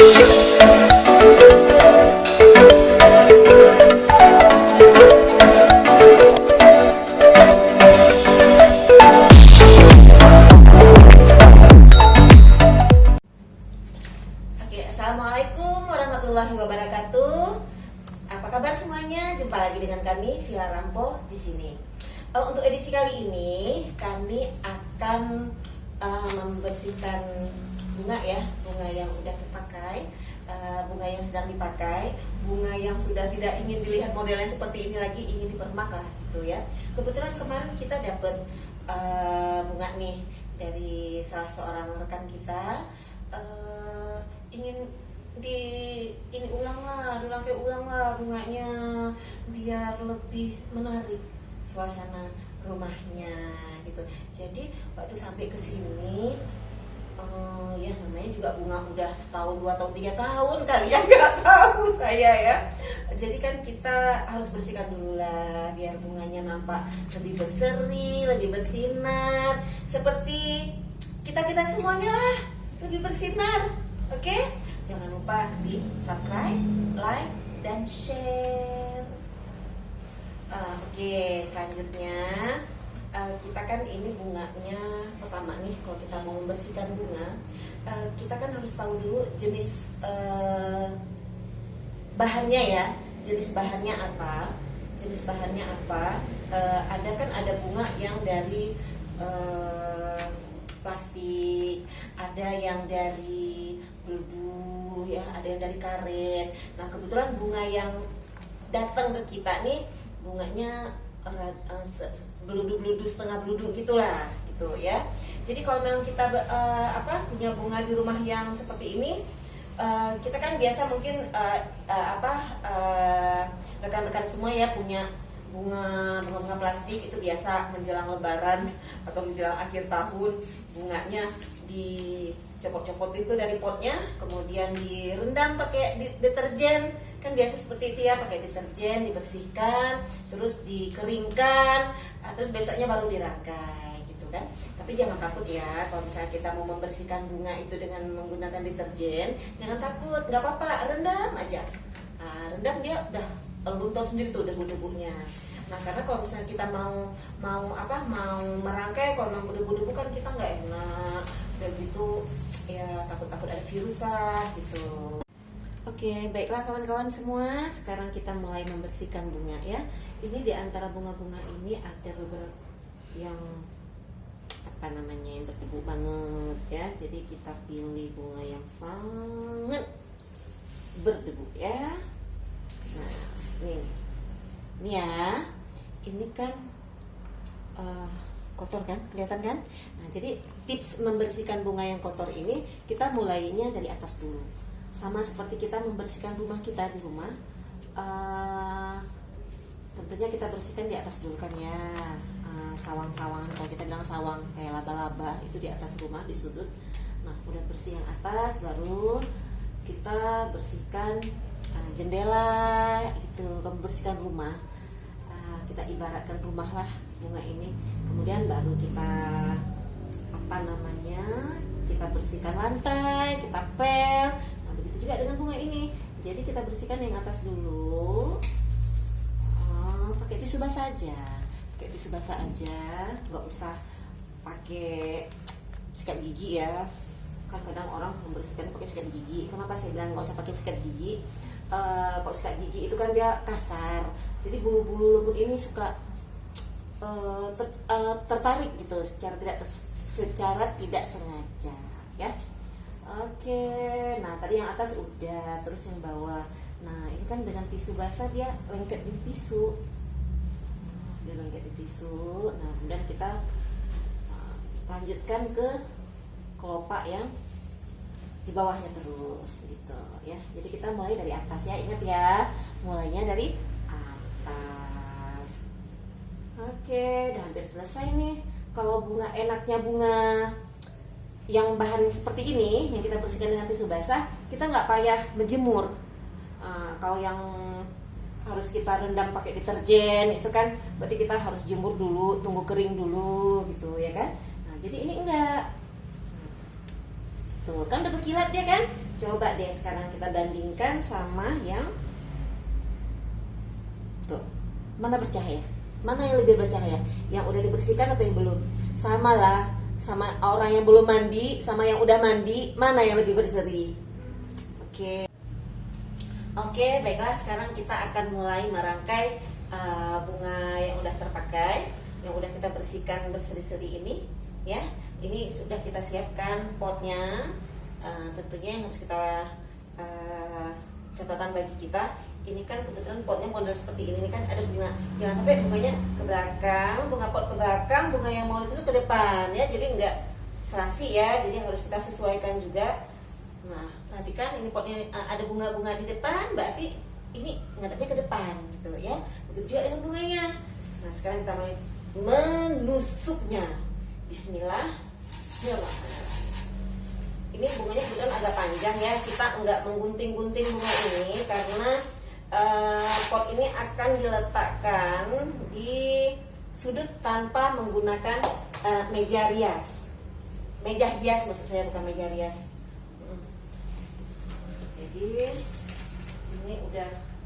Assalamualaikum warahmatullahi wabarakatuh. Apa kabar semuanya? Jumpa lagi dengan kami Villa Rampo di sini. Untuk edisi kali ini kami akan membersihkan bunga ya, bunga yang sudah terpakai, bunga yang sedang dipakai, bunga yang sudah tidak ingin dilihat modelnya seperti ini lagi, ingin dipermak lah gitu ya. Kebetulan kemarin kita dapat bunga nih dari salah seorang rekan kita. Ingin ulang lah bunganya biar lebih menarik suasana rumahnya gitu. Jadi waktu sampai ke sini ya namanya juga bunga udah setahun, 2 tahun, 3 tahun kali ya, nggak tahu saya ya. Jadi kan kita harus bersihkan dulu lah biar bunganya nampak lebih berseri, lebih bersinar seperti kita semuanya lah, lebih bersinar. Oke, jangan lupa di subscribe, like, dan share. Oke, selanjutnya kita kan ini bunganya pertama nih, kalau kita mau membersihkan bunga, kita kan harus tahu dulu jenis bahannya ya, jenis bahannya apa. Ada bunga yang dari plastik, ada yang dari beludu ya, ada yang dari karet. Nah kebetulan bunga yang datang ke kita nih bunganya beludu setengah beludu gitulah gitu ya. Jadi kalau memang kita punya bunga di rumah yang seperti ini, kita kan biasa mungkin rekan-rekan semua ya punya bunga plastik itu biasa menjelang lebaran atau menjelang akhir tahun, bunganya dicopot-copot itu dari potnya, kemudian direndam pakai deterjen, kan biasa seperti itu ya, pakai deterjen, dibersihkan, terus dikeringkan, terus besoknya baru dirangkai gitu kan. Tapi jangan takut ya, kalau misalnya kita mau membersihkan bunga itu dengan menggunakan deterjen, jangan takut, nggak apa-apa, rendam aja. Rendam dia udah luntur sendiri tuh debu-debunya. Nah karena kalau misalnya kita mau merangkai, kalau memang debu-debu kan kita nggak enak, udah gitu ya takut ada virus lah gitu. Oke, baiklah kawan-kawan semua, sekarang kita mulai membersihkan bunga ya. Ini di antara bunga-bunga ini ada beberapa yang yang berdebu banget ya. Jadi kita pilih bunga yang sangat berdebu ya. Nah ini ya, ini kan kotor kan, kelihatan kan? Nah jadi tips membersihkan bunga yang kotor ini, kita mulainya dari atas dulu. Sama seperti kita membersihkan rumah kita di rumah, tentunya kita bersihkan di atas dulu kan ya. Sawang-sawangan, kalau kita bilang sawang kayak laba-laba itu di atas rumah, di sudut. Nah udah bersih yang atas, baru kita bersihkan jendela itu, membersihkan rumah. Kita ibaratkan rumah lah bunga ini. Kemudian baru kita kita bersihkan lantai, kita pel. Nah begitu juga dengan bunga ini. Jadi kita bersihkan yang atas dulu, pakai tisu basah aja, nggak usah pakai sikat gigi ya. Kadang orang membersihkan pakai sikat gigi. Kenapa saya bilang nggak usah pakai sikat gigi? Kalau sikat gigi itu kan dia kasar, jadi bulu-bulu lembut ini suka tertarik gitu secara tidak sengaja ya. Oke, nah tadi yang atas udah, terus yang bawah. Nah ini kan dengan tisu basah dia lengket di tisu. Nah kemudian kita lanjutkan ke kelopak yang di bawahnya terus gitu ya. Jadi kita mulai dari atas ya, ingat ya, mulainya dari atas. Oke, udah hampir selesai nih. Kalau enaknya bunga yang bahan seperti ini yang kita bersihkan dengan tisu basah, kita nggak payah menjemur. Kalau yang harus kita rendam pakai deterjen itu kan berarti kita harus jemur dulu, tunggu kering dulu gitu ya kan. Nah jadi ini enggak, tuh kan udah berkilat ya kan, Coba deh sekarang kita bandingkan sama yang tuh. Mana bercahaya? Mana yang lebih bercahaya? Yang udah dibersihkan atau yang belum? Sama lah, sama orang yang belum mandi sama yang udah mandi, mana yang lebih berseri? Oke, baiklah, sekarang kita akan mulai merangkai bunga yang udah terpakai, yang udah kita bersihkan berseri-seri ini, ya. Ini sudah kita siapkan potnya. Tentunya yang harus kita catatan bagi kita, ini kan kebetulan potnya model seperti ini kan ada bunga. Jangan sampai bunganya ke belakang, bunga pot ke belakang, bunga yang mau itu ke depan, ya. Jadi enggak serasi ya. Jadi harus kita sesuaikan juga. Nah, perhatikan ini potnya ada bunga-bunga di depan, berarti ini ngadepnya ke depan, gitu ya. Begitu juga dengan bunganya. Nah, sekarang kita mulai menusuknya. Bismillah. Ini bunganya kebetulan agak panjang ya. Kita enggak menggunting-gunting bunga ini karena pot ini akan diletakkan di sudut tanpa menggunakan meja rias. Meja hias maksud saya, bukan meja rias. Jadi ini udah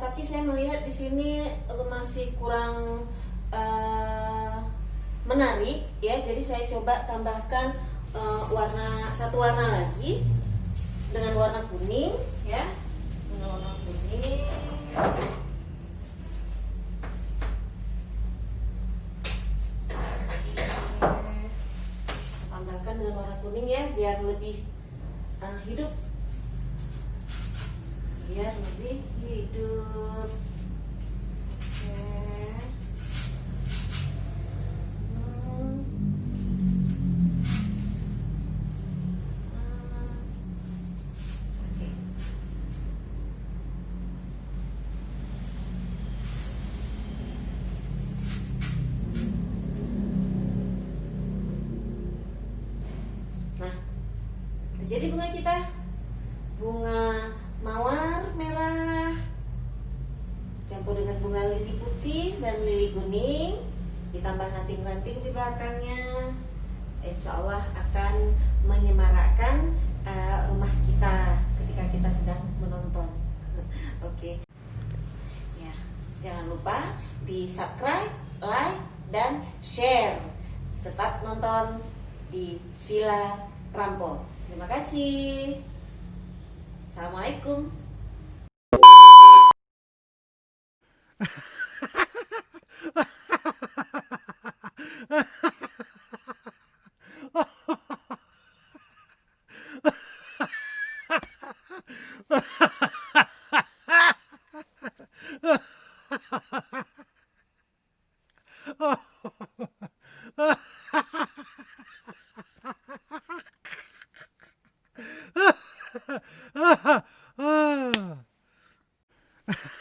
tapi saya melihat di sini masih kurang menarik ya. Jadi saya coba tambahkan satu warna lagi dengan warna kuning ya. Dengan warna kuning. Tambahkan dengan warna kuning ya, biar lebih hidup. Biar lebih hidup. Nah, jadi bunga kita bunga mawar dicampur dengan bunga lili putih dan lili kuning, ditambah ranting-ranting di belakangnya, insya Allah akan menyemarakkan rumah kita ketika kita sedang menonton. Oke. Ya, jangan lupa di subscribe, like, dan share. Tetap nonton di Villa Rampo. Terima kasih. Assalamualaikum. Ah.